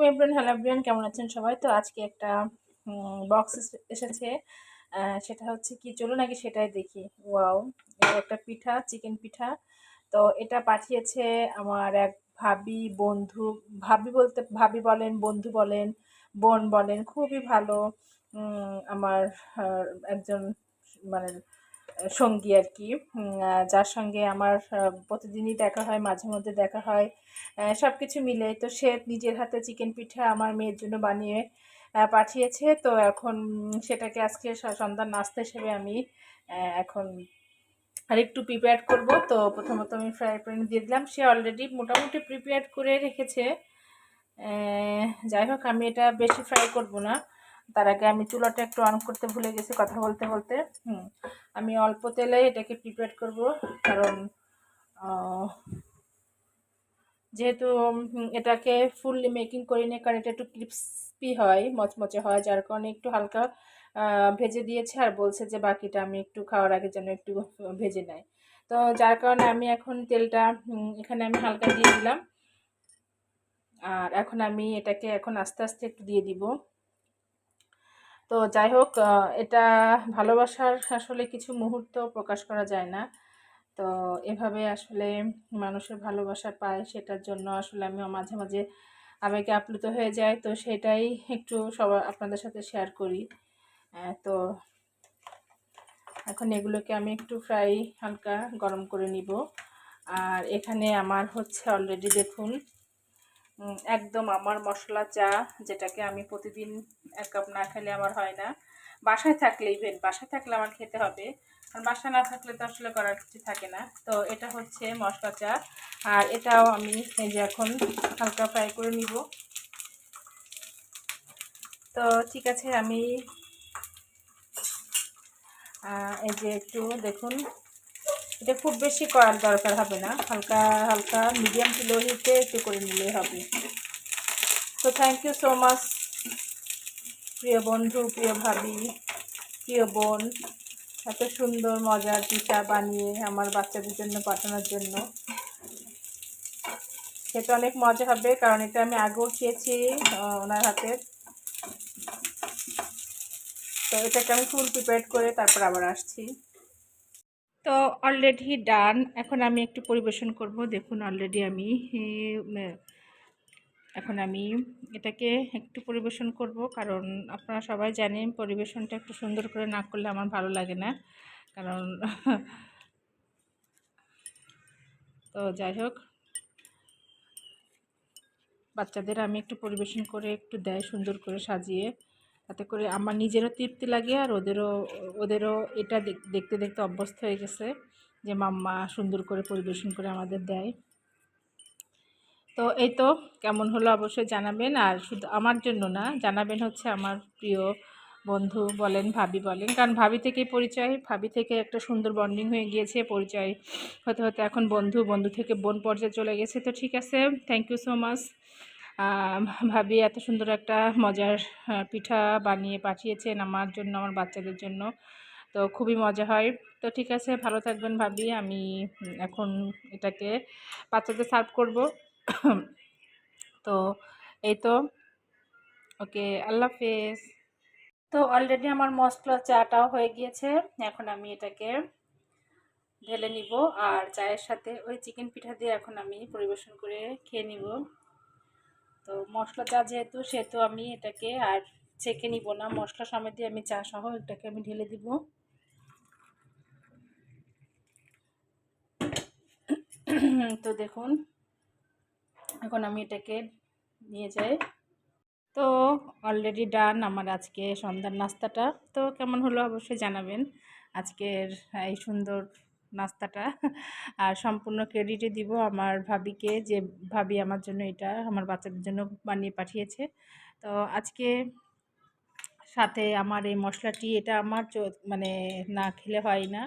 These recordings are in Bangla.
আলাইকুম এভরিওয়ান, হ্যালো এভরিওয়ান, কেমন আছেন সবাই? তো আজকে একটা বক্স এসেছে। সেটা হচ্ছে কি, চলুন আগে সেটাই দেখি। ওয়াও, এটা একটা পিঠা, চিকেন পিঠা। তো এটা পাঠিয়েছে আমার এক ভাবি, বন্ধু। ভাবি বলতে ভাবি বলেন, বন্ধু বলেন, বোন বলেন, খুবই ভালো। আমার একজন মানে সঙ্গী আর কি, যার সঙ্গে আমার প্রতিদিনই দেখা হয়, মাঝে মধ্যে দেখা হয়, সব কিছু মিলে। তো সে নিজের হাতে চিকেন পিঠা আমার মেয়ের জন্য বানিয়ে পাঠিয়েছে। তো এখন সেটাকে আজকে সন্ধ্যার নাস্তা হিসেবে আমি এখন আরেকটু প্রিপেয়ার করব। তো প্রথমত আমি ফ্রাই প্যানে দিয়ে দিলাম। সে অলরেডি মোটামুটি প্রিপেয়ার করে রেখেছে। যাই হোক, আমি এটা বেশি ফ্রাই করব না। তার আগে আমি চুলাটা একটু অন করতে ভুলে গেছি কথা বলতে বলতে। আমি অল্প তেলে এটাকে প্রিপেয়ার করব, কারণ যেহেতু এটাকে ফুললি মেকিং করিনি, কারণ এটা একটু ক্রিস্পি হয়, মচমচে হয়, যার কারণে একটু হালকা ভেজে দিয়েছে। আর বলছে যে বাকিটা আমি একটু খাওয়ার আগে যেন একটু ভেজে নেয়। তো যার কারণে আমি এখন তেলটা এখানে আমি হালকা দিয়ে দিলাম। আর এখন আমি এটাকে এখন আস্তে আস্তে একটু দিয়ে দিব। তো যাই হোক, এটা ভালোবাসার আসলে কিছু মুহূর্ত প্রকাশ করা যায় না। তো এভাবে আসলে মানুষের ভালোবাসা পায়, সেটার জন্য আসলে আমিও মাঝে মাঝে আবেগে আপ্লুত হয়ে যায়। তো সেটাই একটু সবার আপনাদের সাথে শেয়ার করি। তো এখন এগুলোকে আমি একটু ফ্রাই হালকা গরম করে নিব। আর এখানে আমার হচ্ছে অলরেডি দেখুন, একদম আমার মশলা চা, যেটাকে আমি প্রতিদিন এক কাপ না খেলে আমার হয় না। বাসায় থাকলে, ইভেন বাসায় থাকলে আমার খেতে হবে, কারণ বাসায় না থাকলে তো আসলে করার কিছু থাকে না। তো এটা হচ্ছে মশলা চা, আর এটাও আমি এই যে এখন হালকা ফ্রাই করে নিব। তো ঠিক আছে, আমি এই যে একটু দেখুন, এটা খুব বেশি করার দরকার হবে না, হালকা হালকা মিডিয়াম টু লো হিটে একটু করে নিলেই হবে। তো থ্যাংক ইউ সো মাচ প্রিয় বন্ধু, প্রিয় ভাবি, প্রিয় বোন, এত সুন্দর মজার পিঠা বানিয়ে আমার বাচ্চাদের জন্য পাঠানোর জন্য। সেটা অনেক মজা হবে, কারণ এটা আমি আগেও খেয়েছি ওনার হাতের। তো এটাকে আমি ফুল প্রিপেয়ার করে তারপর আবার আসছি। তো অলরেডি ডান, এখন আমি একটু পরিবেশন করব। দেখুন অলরেডি আমি এখন আমি এটাকে একটু পরিবেশন করব, কারণ আপনারা সবাই জানেন পরিবেশনটা একটু সুন্দর করে না করলে আমার ভালো লাগে না, কারণ তো যাই হোক, বাচ্চাদের আমি একটু পরিবেশন করে একটু দেয় সুন্দর করে সাজিয়ে, তাতে করে আমার নিজেরও তৃপ্তি লাগে, আর ওদেরও এটা দেখতে দেখতে অভ্যস্ত হয়ে গেছে যে মাম্মা সুন্দর করে পরিবেশন করে আমাদের দেয়। তো এই তো, কেমন হলো অবশ্যই জানাবেন। আর শুধু আমার জন্য না, জানাবেন হচ্ছে আমার প্রিয় বন্ধু বলেন, ভাবি বলেন, কারণ ভাবি থেকেই পরিচয়, ভাবি থেকে একটা সুন্দর বন্ডিং হয়ে গিয়েছে, পরিচয় হতে হতে এখন বন্ধু, বন্ধু থেকে বোন পর্যায়ে চলে গেছে। তো ঠিক আছে, থ্যাংক ইউ সো মাচ ভাবি, এত সুন্দর একটা মজার পিঠা বানিয়ে পাঠিয়েছেন আমার জন্য, আমার বাচ্চাদের জন্য। তো খুবই মজা হয়। তো ঠিক আছে, ভালো থাকবেন ভাবি। আমি এখন এটাকে বাচ্চাদের সার্ভ করব। তো এই তো, ওকে, আল্লাহ হাফেজ। তো অলরেডি আমার মশলা চাটাও হয়ে গিয়েছে। এখন আমি এটাকে ঢেলে নিব, আর চায়ের সাথে ওই চিকেন পিঠা দিয়ে এখন আমি পরিবেশন করে খেয়ে নিব। তো মশলা চা যেহেতু, সেহেতু আমি এটাকে আর ছেঁকে নিব না, মশলা সমেত আমি চা সহ এটাকে আমি ঢেলে দিব। তো দেখুন, এখন আমি এটাকে নিয়ে যাই। তো অলরেডি ডান আমার আজকে সন্ধ্যার নাস্তাটা। তো কেমন হলো অবশ্যই জানাবেন আজকের এই সুন্দর নাস্তাটা। আর সম্পূর্ণ ক্রেডিটে দিব আমার ভাবিকে, যে ভাবি আমার জন্য এটা আমার বাচ্চাদের জন্য বানিয়ে পাঠিয়েছে। তো আজকে সাথে আমার এই মশলাটি, এটা আমার মানে না খেলে হয় না,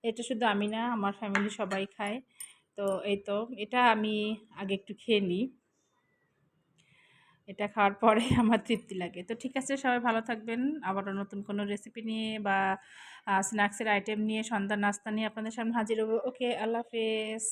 এটা শুধু আমি না, আমার ফ্যামিলি সবাই খায়। তো এই তো, এটা আমি আগে একটু খেয়ে নিই, এটা খাওয়ার পরে আমার তৃপ্তি লাগে। তো ঠিক আছে, সবাই ভালো থাকবেন। আবারও নতুন কোনো রেসিপি নিয়ে বা স্ন্যাক্সের আইটেম নিয়ে, সন্ধ্যার নাস্তা নিয়ে আপনাদের সামনে হাজির হবো। ওকে, আল্লাহ হাফেজ।